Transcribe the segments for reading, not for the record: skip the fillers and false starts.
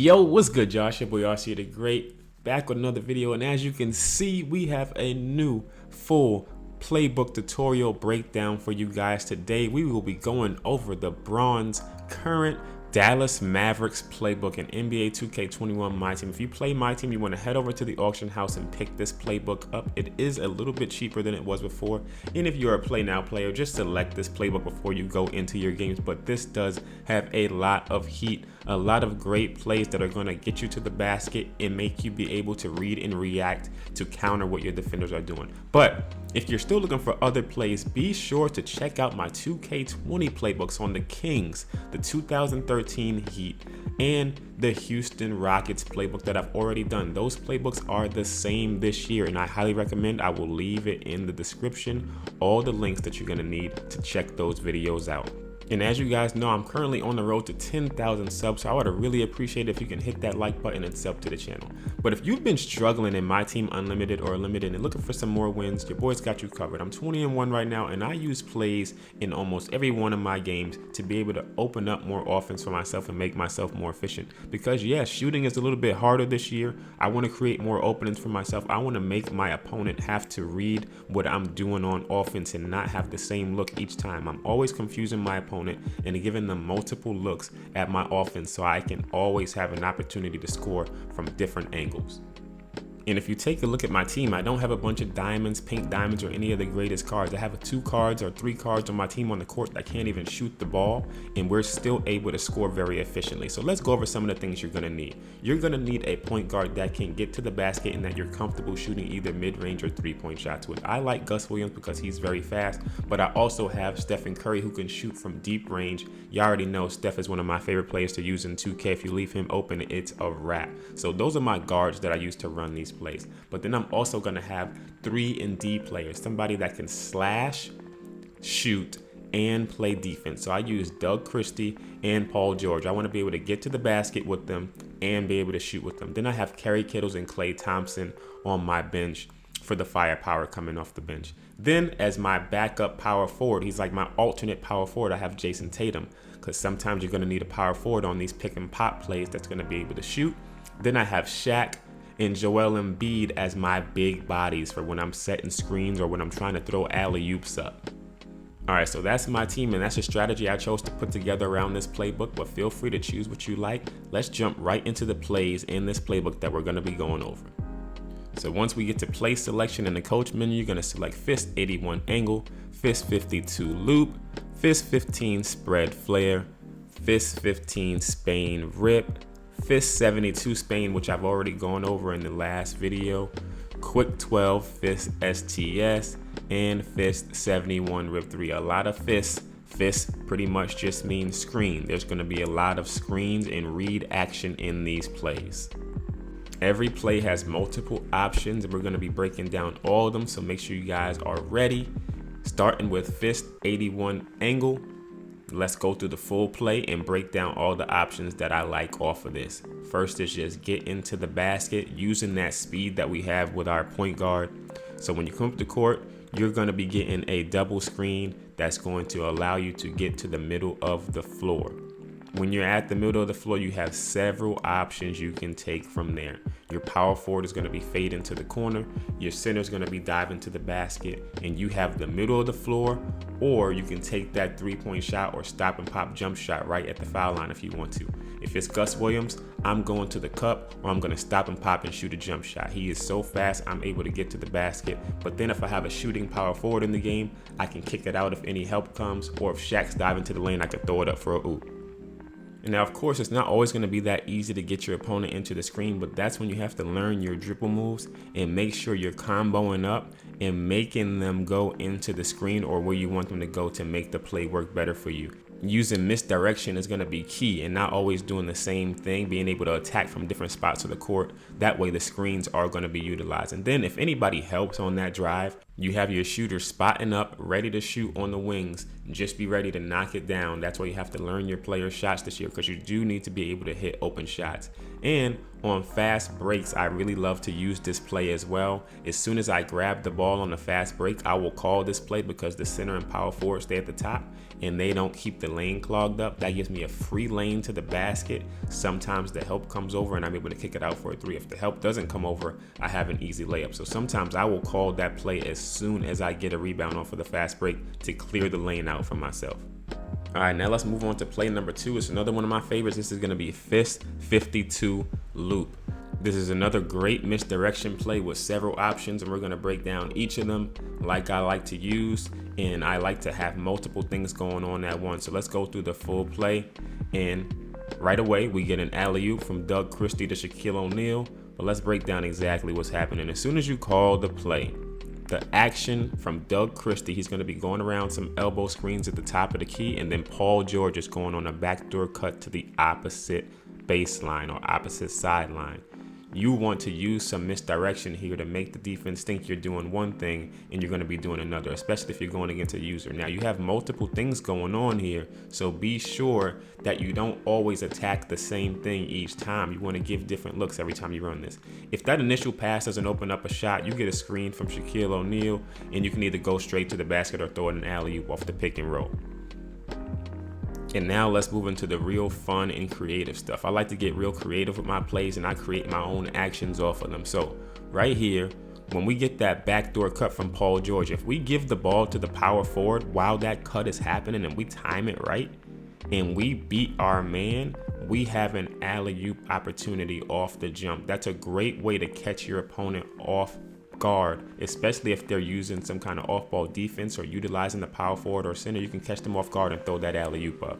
Yo, what's good, y'all? It's your boy RC the Great, back with another video, and as you can see, we have a new full playbook tutorial breakdown for you guys. Today, we will be going over the bronze current Dallas Mavericks playbook in NBA 2K21 My Team. If you play My Team, you want to head over to the auction house and pick this playbook up. It is a little bit cheaper than it was before, and if you're a Play Now player, just select this playbook before you go into your games. But this does have a lot of heat, a lot of great plays that are going to get you to the basket and make you be able to read and react to counter what your defenders are doing. But if you're still looking for other plays, be sure to check out my 2K20 playbooks on the Kings, the 2013 Heat, and the Houston Rockets playbook that I've already done. Those playbooks are the same this year, and I highly recommend. I will leave it in the description, all the links that you're going to need to check those videos out. And as you guys know, I'm currently on the road to 10,000 subs, so I would really appreciate it if you can hit that like button and sub to the channel. But if you've been struggling in My Team Unlimited or Limited and looking for some more wins, your boy's got you covered. I'm 20-1 right now, and I use plays in almost every one of my games to be able to open up more offense for myself and make myself more efficient. Because yes, shooting is a little bit harder this year. I want to create more openings for myself. I want to make my opponent have to read what I'm doing on offense and not have the same look each time. I'm always confusing my opponent and giving them multiple looks at my offense so I can always have an opportunity to score from different angles. And if you take a look at my team, I don't have a bunch of diamonds, pink diamonds, or any of the greatest cards. I have 2 cards or 3 cards on my team on the court that can't even shoot the ball, and we're still able to score very efficiently. So let's go over some of the things you're gonna need. You're gonna need a point guard that can get to the basket and that you're comfortable shooting either mid-range or 3-point shots with. I like Gus Williams because he's very fast, but I also have Stephen Curry who can shoot from deep range. You already know Steph is one of my favorite players to use in 2K. If you leave him open, it's a wrap. So those are my guards that I use to run these plays. But then I'm also going to have 3 and D players, somebody that can slash, shoot, and play defense. So I use Doug Christie and Paul George. I want to be able to get to the basket with them and be able to shoot with them. Then I have Kerry Kittles and Klay Thompson on my bench for the firepower coming off the bench. Then as my backup power forward, he's like my alternate power forward, I have Jason Tatum, because sometimes you're going to need a power forward on these pick and pop plays that's going to be able to shoot. Then I have Shaq and Joel Embiid as my big bodies for when I'm setting screens or when I'm trying to throw alley-oops up. All right, so that's my team, and that's a strategy I chose to put together around this playbook, but feel free to choose what you like. Let's jump right into the plays in this playbook that we're gonna be going over. So once we get to play selection in the coach menu, you're gonna select Fist 81 angle, Fist 52 loop, Fist 15 spread flare, Fist 15 Spain rip, Fist 72 Spain, which I've already gone over in the last video, Quick 12 Fist STS, and Fist 71 Rip 3. A lot of fists. Fist pretty much just means screen. There's going to be a lot of screens and read action in these plays. Every play has multiple options, and we're going to be breaking down all of them, so make sure you guys are ready. Starting with Fist 81 angle. Let's go through the full play and break down all the options that I like off of this. First is just get into the basket using that speed that we have with our point guard. So when you come up the court, you're going to be getting a double screen that's going to allow you to get to the middle of the floor. When you're at the middle of the floor, you have several options you can take from there. Your power forward is going to be fade into the corner. Your center is going to be diving to the basket, and you have the middle of the floor, or you can take that 3-point shot or stop and pop jump shot right at the foul line if you want to. If it's Gus Williams, I'm going to the cup, or I'm going to stop and pop and shoot a jump shot. He is so fast, I'm able to get to the basket. But then if I have a shooting power forward in the game, I can kick it out if any help comes, or if Shaq's diving to the lane, I can throw it up for a oop. And now, of course, it's not always going to be that easy to get your opponent into the screen, but that's when you have to learn your dribble moves and make sure you're comboing up and making them go into the screen or where you want them to go to make the play work better for you. Using misdirection is going to be key, and not always doing the same thing, being able to attack from different spots of the court. That way the screens are going to be utilized. And then if anybody helps on that drive, you have your shooter spotting up, ready to shoot on the wings. Just be ready to knock it down. That's why you have to learn your player shots this year, because you do need to be able to hit open shots. And on fast breaks, I really love to use this play as well. As soon as I grab the ball on the fast break, I will call this play because the center and power forward stay at the top and they don't keep the lane clogged up. That gives me a free lane to the basket. Sometimes the help comes over and I'm able to kick it out for a three. If the help doesn't come over, I have an easy layup. So sometimes I will call that play as soon as I get a rebound off of the fast break to clear the lane out for myself. All right, now let's move on to play number 2. It's another one of my favorites. This is going to be Fist 52 loop. This is another great misdirection play with several options, and we're going to break down each of them like I like to use, and I like to have multiple things going on at once. So let's go through the full play, and right away we get an alley-oop from Doug Christie to Shaquille O'Neal, but let's break down exactly what's happening. As soon as you call the play, the action from Doug Christie, he's going to be going around some elbow screens at the top of the key, and then Paul George is going on a backdoor cut to the opposite baseline or opposite sideline. You want to use some misdirection here to make the defense think you're doing one thing and you're going to be doing another, especially if you're going against a user. Now, you have multiple things going on here, so be sure that you don't always attack the same thing each time. You want to give different looks every time you run this. If that initial pass doesn't open up a shot, you get a screen from Shaquille O'Neal, and you can either go straight to the basket or throw it an alley-oop off the pick and roll. And now let's move into the real fun and creative stuff. I like to get real creative with my plays, and I create my own actions off of them. So right here, when we get that backdoor cut from Paul George, if we give the ball to the power forward while that cut is happening and we time it right and we beat our man, we have an alley-oop opportunity off the jump. That's a great way to catch your opponent off guard, especially if they're using some kind of off-ball defense or utilizing the power forward or center. You can catch them off guard and throw that alley-oop up.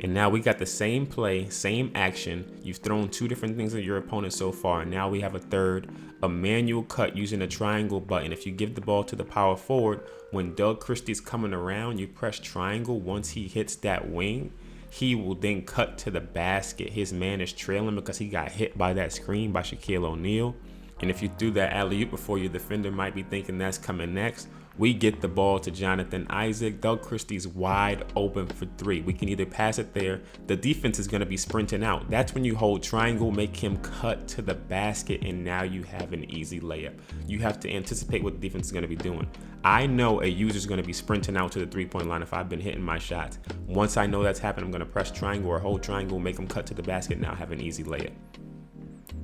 And now we got the same play, same action. You've thrown 2 different things at your opponent so far, and now we have a third, a manual cut using a triangle button. If you give the ball to the power forward, when Doug Christie's coming around, you press triangle. Once he hits that wing, he will then cut to the basket. His man is trailing because he got hit by that screen by Shaquille O'Neal. And if you threw that alley-oop before, your defender might be thinking that's coming next. We get the ball to Jonathan Isaac. Doug Christie's wide open for 3. We can either pass it there. The defense is going to be sprinting out. That's when you hold triangle, make him cut to the basket, and now you have an easy layup. You have to anticipate what the defense is going to be doing. I know a user is going to be sprinting out to the 3-point line if I've been hitting my shots. Once I know that's happening, I'm going to press triangle or hold triangle, make him cut to the basket, now have an easy layup.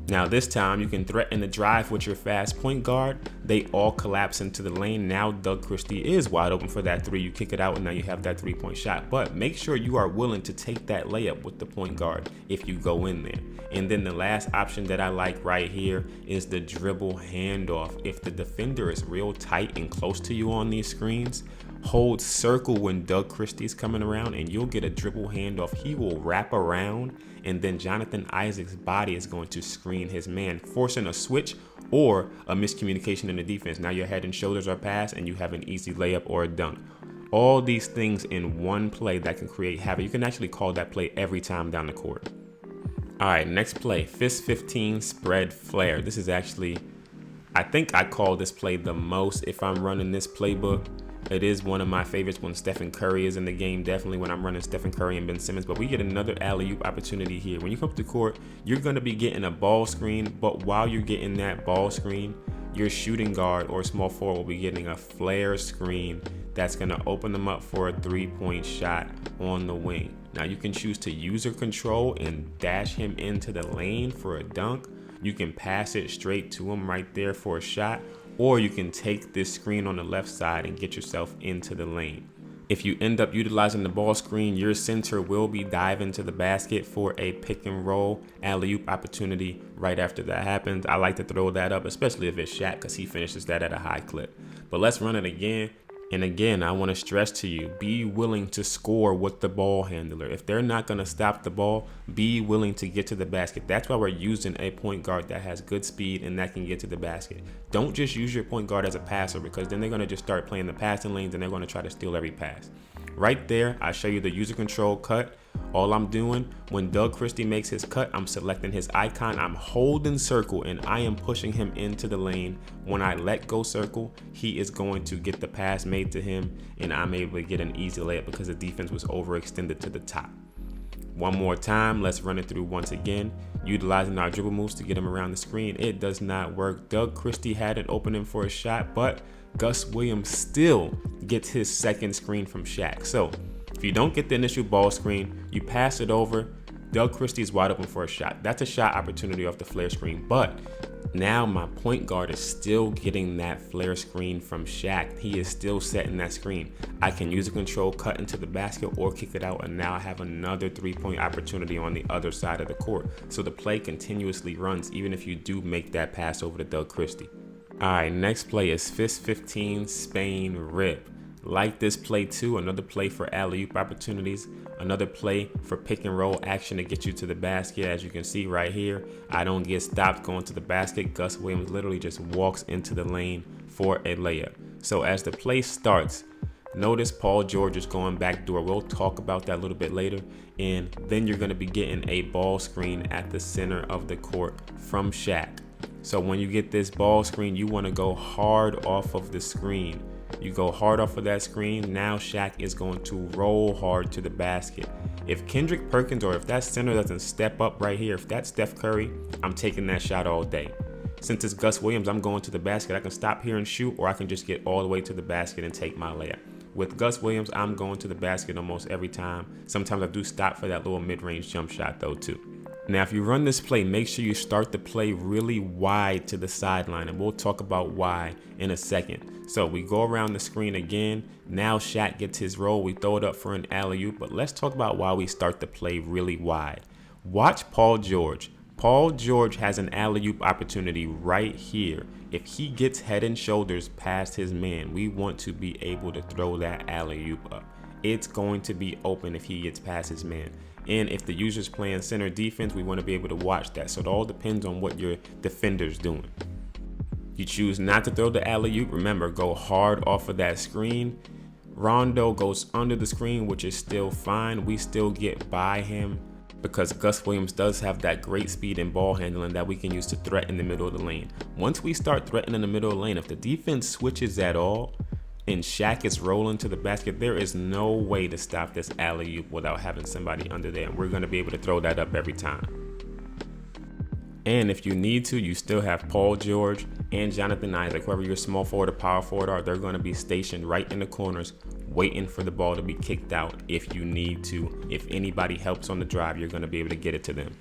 Now this time you can threaten the drive with your fast point guard. They all collapse into the lane. Now Doug Christie is wide open for that 3. You kick it out and now you have that 3-point shot. But make sure you are willing to take that layup with the point guard if you go in there. And then the last option that I like right here is the dribble handoff. If the defender is real tight and close to you on these screens, hold circle when Doug Christie's coming around and you'll get a dribble handoff. He will wrap around and then Jonathan Isaac's body is going to screen his man, forcing a switch or a miscommunication in the defense. Now your head and shoulders are passed and you have an easy layup or a dunk. All these things in one play that can create havoc. You can actually call that play every time down the court. All right, next play, Fist 15 spread flare. This is actually, I think I call this play the most if I'm running this playbook. It is one of my favorites when Stephen Curry is in the game, definitely when I'm running Stephen Curry and Ben Simmons, but we get another alley-oop opportunity here. When you come up to the court, you're going to be getting a ball screen, but while you're getting that ball screen, your shooting guard or small forward will be getting a flare screen that's going to open them up for a 3-point shot on the wing. Now you can choose to user control and dash him into the lane for a dunk. You can pass it straight to him right there for a shot, or you can take this screen on the left side and get yourself into the lane. If you end up utilizing the ball screen, your center will be diving to the basket for a pick and roll alley-oop opportunity right after that happens. I like to throw that up, especially if it's Shaq, because he finishes that at a high clip. But let's run it again. And again, I want to stress to you, be willing to score with the ball handler. If they're not going to stop the ball, be willing to get to the basket. That's why we're using a point guard that has good speed and that can get to the basket. Don't just use your point guard as a passer, because then they're going to just start playing the passing lanes and they're going to try to steal every pass. Right there, I show you the user control cut. All I'm doing, when Doug Christie makes his cut, I'm selecting his icon, I'm holding circle, and I am pushing him into the lane. When I let go circle, he is going to get the pass made to him, and I'm able to get an easy layup because the defense was overextended to the top. One more time, let's run it through once again. Utilizing our dribble moves to get him around the screen. It does not work. Doug Christie had an opening for a shot, but Gus Williams still gets his second screen from Shaq. So if you don't get the initial ball screen, you pass it over. Doug Christie is wide open for a shot. That's a shot opportunity off the flare screen, but now my point guard is still getting that flare screen from Shaq. He is still setting that screen. I can use a control cut into the basket or kick it out, and now I have another 3-point opportunity on the other side of the court. So the play continuously runs even if you do make that pass over to Doug Christie. All right, next play is Fist 15 Spain Rip. Like this play too, another play for alley-oop opportunities, another play for pick and roll action to get you to the basket. As you can see right here, I don't get stopped going to the basket. Gus Williams literally just walks into the lane for a layup. So as the play starts, notice Paul George is going backdoor. We'll talk about that a little bit later. And then you're going to be getting a ball screen at the center of the court from Shaq. So when you get this ball screen, you want to go hard off of the screen. You go hard off of that screen. Now Shaq is going to roll hard to the basket. If Kendrick Perkins or if that center doesn't step up right here, if that's Steph Curry, I'm taking that shot all day. Since it's Gus Williams, I'm going to the basket. I can stop here and shoot, or I can just get all the way to the basket and take my layup. With Gus Williams, I'm going to the basket almost every time. Sometimes I do stop for that little mid-range jump shot though too. Now, if you run this play, make sure you start the play really wide to the sideline, and we'll talk about why in a second. So we go around the screen again. Now Shaq gets his roll. We throw it up for an alley-oop, but let's talk about why we start the play really wide. Watch Paul George. Paul George has an alley-oop opportunity right here. If he gets head and shoulders past his man, we want to be able to throw that alley-oop up. It's going to be open if he gets past his man. And if the user's playing center defense, we want to be able to watch that. So it all depends on what your defender's doing. You choose not to throw the alley-oop. Remember, go hard off of that screen. Rondo goes under the screen, which is still fine. We still get by him because Gus Williams does have that great speed and ball handling that we can use to threaten the middle of the lane. Once we start threatening the middle of the lane, if the defense switches at all, and Shaq is rolling to the basket, there is no way to stop this alley-oop without having somebody under there. And we're going to be able to throw that up every time. And if you need to, you still have Paul George and Jonathan Isaac, whoever your small forward or power forward are, they're going to be stationed right in the corners, waiting for the ball to be kicked out if you need to. If anybody helps on the drive, you're going to be able to get it to them.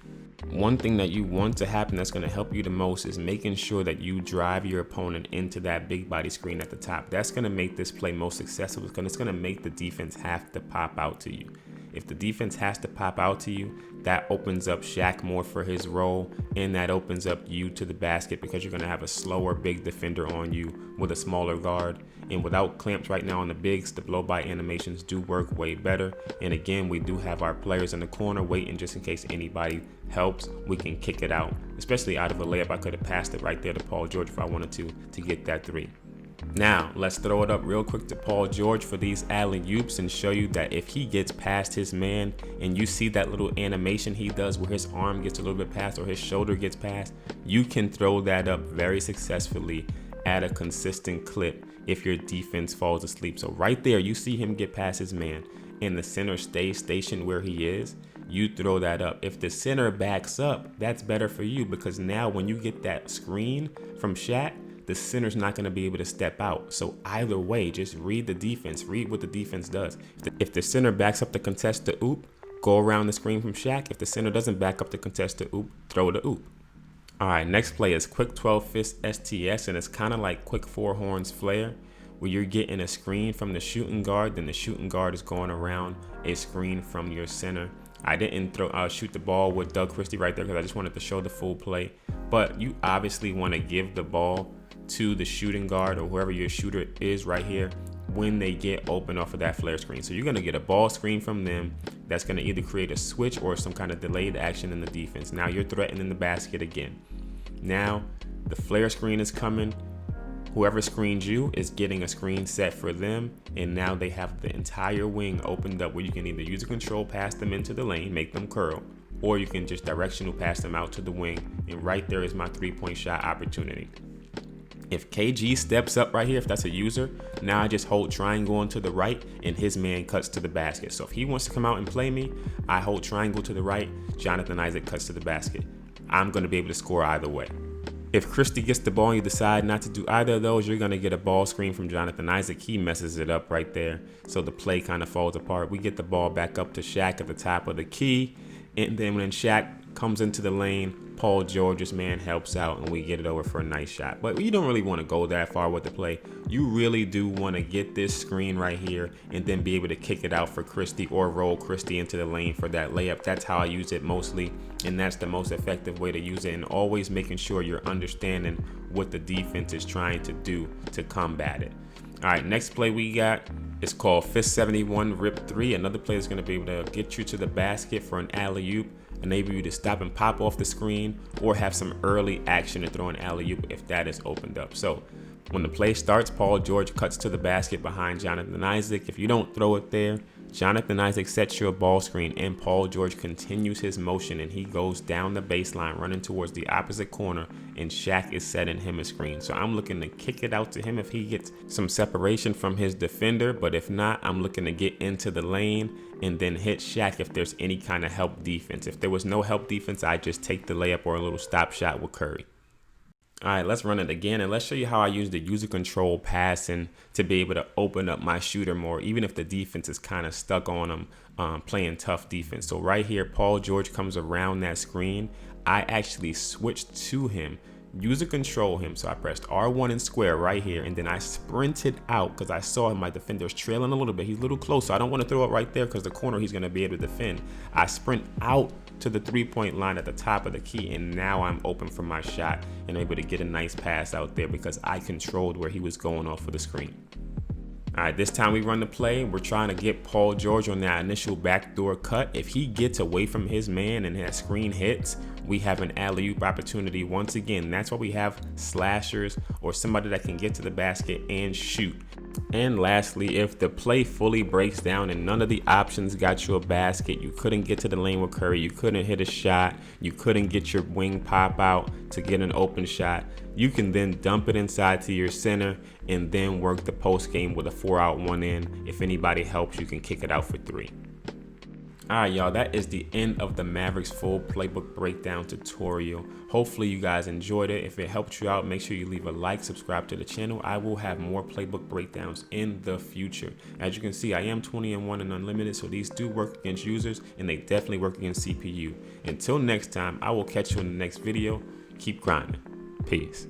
One thing that you want to happen that's going to help you the most is making sure that you drive your opponent into that big body screen at the top. That's going to make this play most successful because it's going to make the defense have to pop out to you. If the defense has to pop out to you, that opens up Shaq more for his role, and that opens up you to the basket because you're going to have a slower big defender on you with a smaller guard. And without clamps right now on the bigs, the blow-by animations do work way better. And again, we do have our players in the corner waiting just in case anybody helps. We can kick it out, especially out of a layup. I could have passed it right there to Paul George if I wanted to get that three. Now, let's throw it up real quick to Paul George for these alley-oops and show you that if he gets past his man and you see that little animation he does where his arm gets a little bit past or his shoulder gets past, you can throw that up very successfully at a consistent clip if your defense falls asleep. So right there, you see him get past his man and the center stays stationed where he is, you throw that up. If the center backs up, that's better for you because now when you get that screen from Shaq, the center's not going to be able to step out. So either way, just read the defense. Read what the defense does. If the center backs up to contest the oop, go around the screen from Shaq. If the center doesn't back up to contest the oop, throw the oop. All right, next play is Quick 12 Fist Sts, and it's kind of like Quick 4 Horns Flare, where you're getting a screen from the shooting guard, then the shooting guard is going around a screen from your center. I didn't shoot the ball with Doug Christie right there because I just wanted to show the full play, but you obviously want to give the ball to the shooting guard or whoever your shooter is right here when they get open off of that flare screen. So you're going to get a ball screen from them that's going to either create a switch or some kind of delayed action in the defense. Now you're threatening the basket again. Now the flare screen is coming. Whoever screens you is getting a screen set for them, and now they have the entire wing opened up where you can either use a control pass them into the lane, make them curl, or you can just directional pass them out to the wing, and right there is my 3-point shot opportunity. If KG steps up right here, if that's a user, now I just hold triangle on to the right and his man cuts to the basket. So if he wants to come out and play me, I hold triangle to the right, Jonathan Isaac cuts to the basket. I'm going to be able to score either way. If Christie gets the ball and you decide not to do either of those, you're going to get a ball screen from Jonathan Isaac. He messes it up right there. So the play kind of falls apart. We get the ball back up to Shaq at the top of the key. And then when Shaq comes into the lane, Paul George's man helps out and we get it over for a nice shot. But you don't really want to go that far with the play. You really do want to get this screen right here and then be able to kick it out for Christie or roll Christie into the lane for that layup. That's how I use it mostly, and that's the most effective way to use it, and always making sure you're understanding what the defense is trying to do to combat it. All right, next play we got is called Fist 71 Rip 3. Another player is going to be able to get you to the basket for an alley-oop, enable you to stop and pop off the screen, or have some early action to throw an alley-oop if that is opened up. So when the play starts, Paul George cuts to the basket behind Jonathan Isaac. If you don't throw it there, Jonathan Isaac sets your ball screen and Paul George continues his motion and he goes down the baseline running towards the opposite corner, and Shaq is setting him a screen. So I'm looking to kick it out to him if he gets some separation from his defender, but if not, I'm looking to get into the lane and then hit Shaq if there's any kind of help defense. If there was no help defense, I just take the layup or a little stop shot with Curry. All right, let's run it again, and let's show you how I use the user control passing to be able to open up my shooter more, even if the defense is kind of stuck on him, playing tough defense. So right here, Paul George comes around that screen. I actually switched to him, user control him. So I pressed R1 and square right here, and then I sprinted out because I saw my defender's trailing a little bit. He's a little close, so I don't want to throw it right there because the corner he's going to be able to defend. I sprint out to the three-point line at the top of the key, and now I'm open for my shot and able to get a nice pass out there because I controlled where he was going off of the screen. All right, this time we run the play. We're trying to get Paul George on that initial backdoor cut. If he gets away from his man and that screen hits, we have an alley-oop opportunity once again. That's why we have slashers or somebody that can get to the basket and shoot. And lastly, if the play fully breaks down and none of the options got you a basket, you couldn't get to the lane with Curry, you couldn't hit a shot, you couldn't get your wing pop out to get an open shot, you can then dump it inside to your center and then work the post game with a 4-out 1-in. If anybody helps, you can kick it out for 3. All right, y'all, that is the end of the Mavericks full playbook breakdown tutorial. Hopefully you guys enjoyed it. If it helped you out, make sure you leave a like, subscribe to the channel. I will have more playbook breakdowns in the future. As you can see, I am 20-1 and unlimited, so these do work against users and they definitely work against CPU. Until next time, I will catch you in the next video. Keep grinding. Peace.